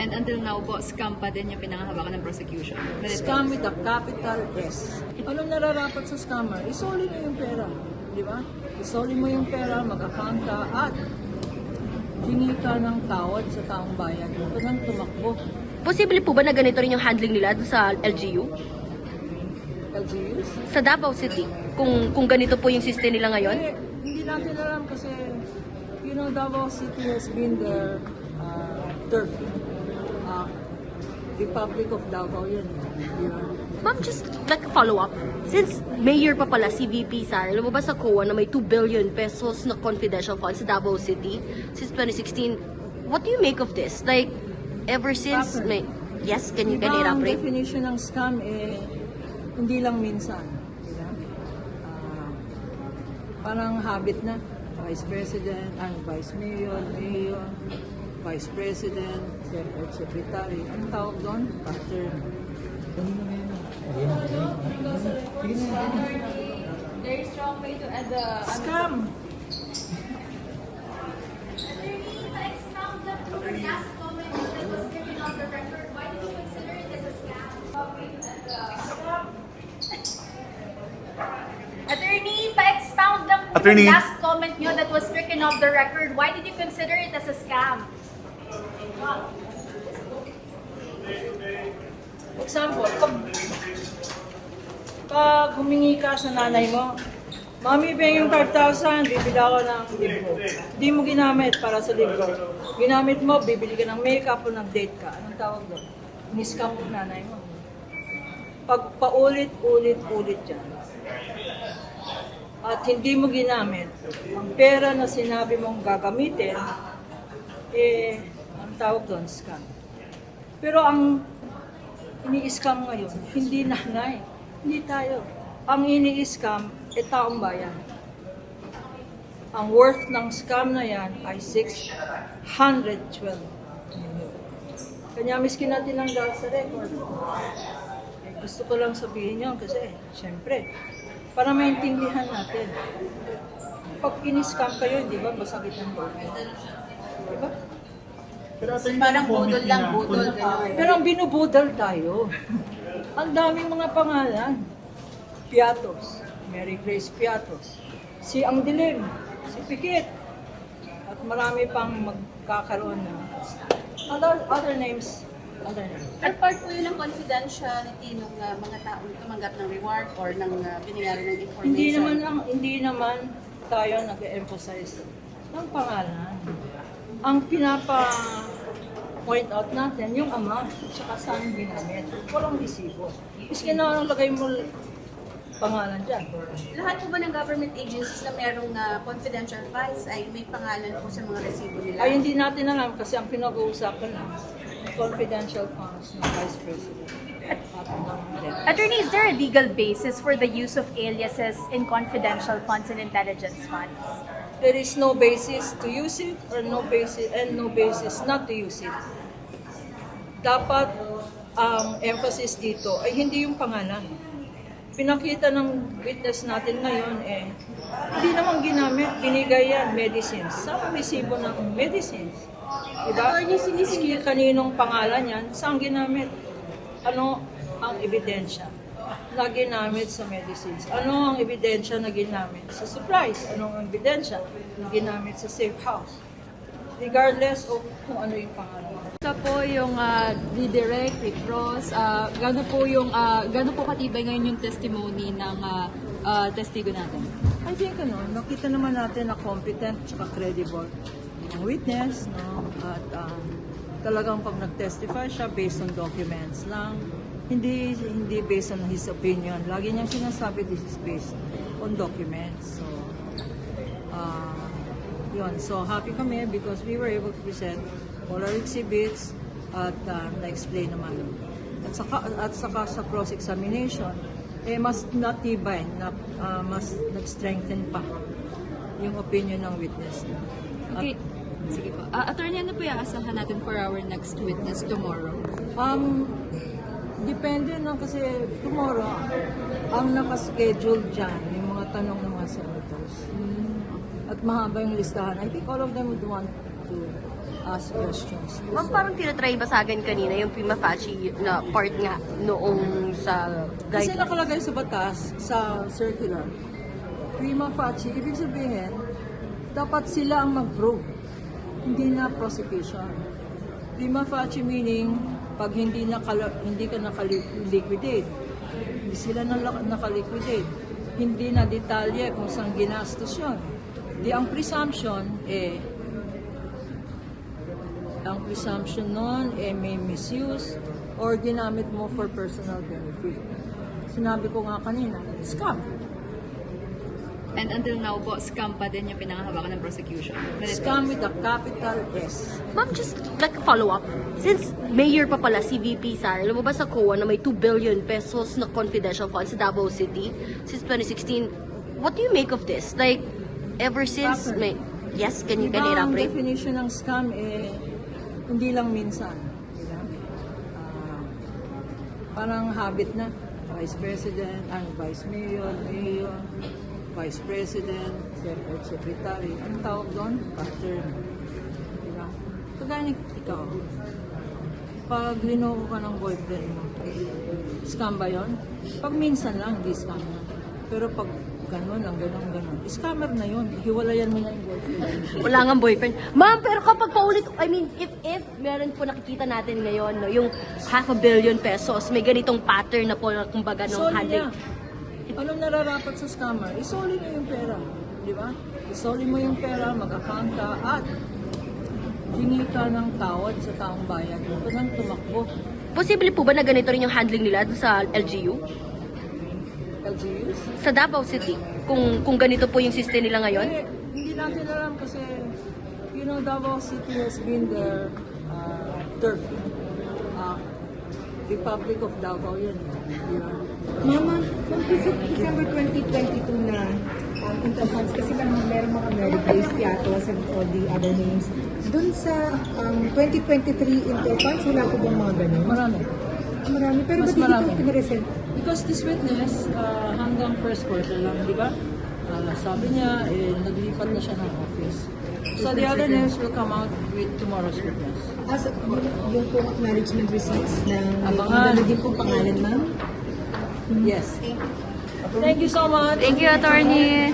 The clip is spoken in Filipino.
And until now po, scam pa din yung pinangahawakan ng prosecution. Scam with a capital S. Anong nararapat sa scammer? Isoli mo yung pera. Di ba? Isoli mo yung pera, mag-account ka, at hingi ka ng tawad sa taong bayan. Huwag kang tumakbo. Posible po ba na ganito rin yung handling nila sa LGU? LGUs? Sa Davao City? Kung ganito po yung system nila ngayon? Eh, hindi natin alam kasi, you know, Davao City has been the turf. Republic of Davao yun. Di ba? Ma'am, just like a follow-up. Since mayor pa pala si VP Sara, lumabas sa COA na may 2 billion pesos na confidential funds sa Davao City since 2016. What do you make of this? Like, ever since may... Yes, can you Diba, ang elaborate? definition ng scam hindi lang minsan. Diba? Parang habit na. Vice President, Vice Mayor, Mayor, Vice President, Secretary. Ang tawag doon? Pattern. There is strong way to add the... Scam! Attorney, pa-expound lang po Attorney. yung last comment nyo that was stricken off the record. Why did you consider it as a scam? Example, pag humingi ka sa nanay mo, Mami, yung 5,000, bibili ako ng libro. Di mo ginamit para sa libro. Ginamit mo, bibili ka ng makeup o ng date ka. Anong tawag doon? Niscam mo nanay mo. Pag paulit-ulit yan, at hindi mo ginamit, ang pera na sinabi mong gagamitin, ang tawag doon, scam. Pero ang ini-scam ngayon, hindi nanay, hindi tayo. Ang ini-scam, taong bayan. Ang worth ng scam na yan ay 612 million. Kanya miskin natin ang dahil sa record. Gusto ko lang sabihin yun kasi, syempre, para maintindihan natin. Pag in-scam kayo, di ba, masakit ang loob. Di ba? Parang budol lang, budol. Pero ang binubudal tayo, ang daming mga pangalan. Piatos, Mary Grace Piatos, si Ang Dilim, si Pikit, at marami pang magkakaroon na other names. Pero part po yun ng confidentiality ng mga taong tumanggap ng reward or ng binigyan ng information. Hindi naman tayo nag-emphasize ng pangalan. Ang point out natin, yung ama, tsaka saan ginamit. Walang resibo. Miski na lagay mo pangalan dyan. Lahat po ba ng government agencies na merong confidential files ay may pangalan po sa mga resibo nila? Ay, hindi natin alam kasi ang pinag-uusapan lang, confidential funds ng Vice President. Attorney, is there a legal basis for the use of aliases in confidential funds and intelligence funds? There is no basis to use it or no basis not to use it. Dapat ang emphasis dito ay hindi yung pangalan. Pinakita ng witness natin ngayon hindi naman ginamit, binigay yan, medicines. Saan resibo ng medicines? Diba? Maski kaninong pangalan yan, saan ginamit? Ano ang ebidensya na ginamit sa medicines? Ano ang ebidensya na ginamit sa supplies? Ano ang ebidensya na ginamit sa safe house? Regardless of kung ano yung pangalan. Ito po yung Direct, Rick Ross, gano'n po katibay ngayon yung testimony ng testigo natin? I think nakita naman natin na competent at credible ang witness, no? At talagang pag nag-testify siya based on documents lang, hindi based on his opinion. Lagi niyang sinasabi this is based on documents. So, yun. So, happy kami because we were able to present all our exhibits at na-explain naman. At saka sa cross-examination, mas natibay, mas nag-strengthen pa yung opinion ng witness. Okay. Sige po. Attorney, ano po yung asahan natin for our next witness tomorrow? Depende na kasi tomorrow, ang nakaschedule dyan, yung mga tanong ng mga senators. At mahaba yung listahan. I think all of them would want to ask questions. Ma'am, parang tinatry basagan kanina yung prima facie na part nga noong sa Kasi guide. nakalagay sa batas, sa circular, prima facie, ibig sabihin, dapat sila ang mag-prove, hindi na prosecution. Prima facie meaning, pag hindi ka nakaliquidate, hindi sila nakaliquidate, hindi na detalye kung saan ginastos yun. Di ang presumption, nun, may misuse or ginamit mo for personal benefit. Sinabi ko nga kanina, scam. And until now po, scam pa din yung pinangahawakan ng prosecution. Scam with a capital S. Ma'am, just like a follow-up. Since mayor pa pala si VP Sara, lumabas sa COA na may 2 billion pesos na confidential funds sa Davao City since 2016. What do you make of this? Like, ever since Pattern. may... Yes, can you Diba ang elaborate? definition ng scam hindi lang minsan. Diba? Parang habit na. Vice President, Vice Mayor, Mayor, Vice President, Secretary. Ang tawag doon? Pattern. Diba? Kagaya ni ikaw. Pag linoko ka ng boyfriend mo, scam ba yun? Pag minsan lang, hindi scam na. Pero pag ganun lang, ganun. Scammer na yun. Hiwalayan mo na yung boyfriend. Wala nga boyfriend. Ma'am, pero kapag paulit, I mean, if meron po nakikita natin ngayon, no, yung 500 million pesos, may ganitong pattern na po, kumbaga, nung Isoli handling. niya. Anong nararapat sa scammer? Isoli mo yung pera. Di ba? Isoli mo yung pera, mag-account ka, at hingi ka ng tawad sa taong bayan. Ito nang tumakbo. Posible po ba na ganito rin yung handling nila sa LGU? LGUs? Sa Davao City? Kung ganito po yung system nila ngayon? Hindi natin alam kasi, Davao City has been their turf. Republic of Davao yun. Di ba? Mama, kung December 2022 na interfunds, kasi lang meron mga America's, Tiatos, and all the other names. Doon sa 2023 interfunds, wala po bang mga ganun? Marami. Marami. Pero Mas ba't hindi marami. ito pinaresent? Because this witness, hanggang first quarter lang, di ba? Sabi niya, naglipat na siya ng office. So the other names will come out with tomorrow's witness. As yung pong acknowledgement receipts ng Abangan. naging pong pangalan, ma'am? Yes. Thank you so much. Thank you, attorney.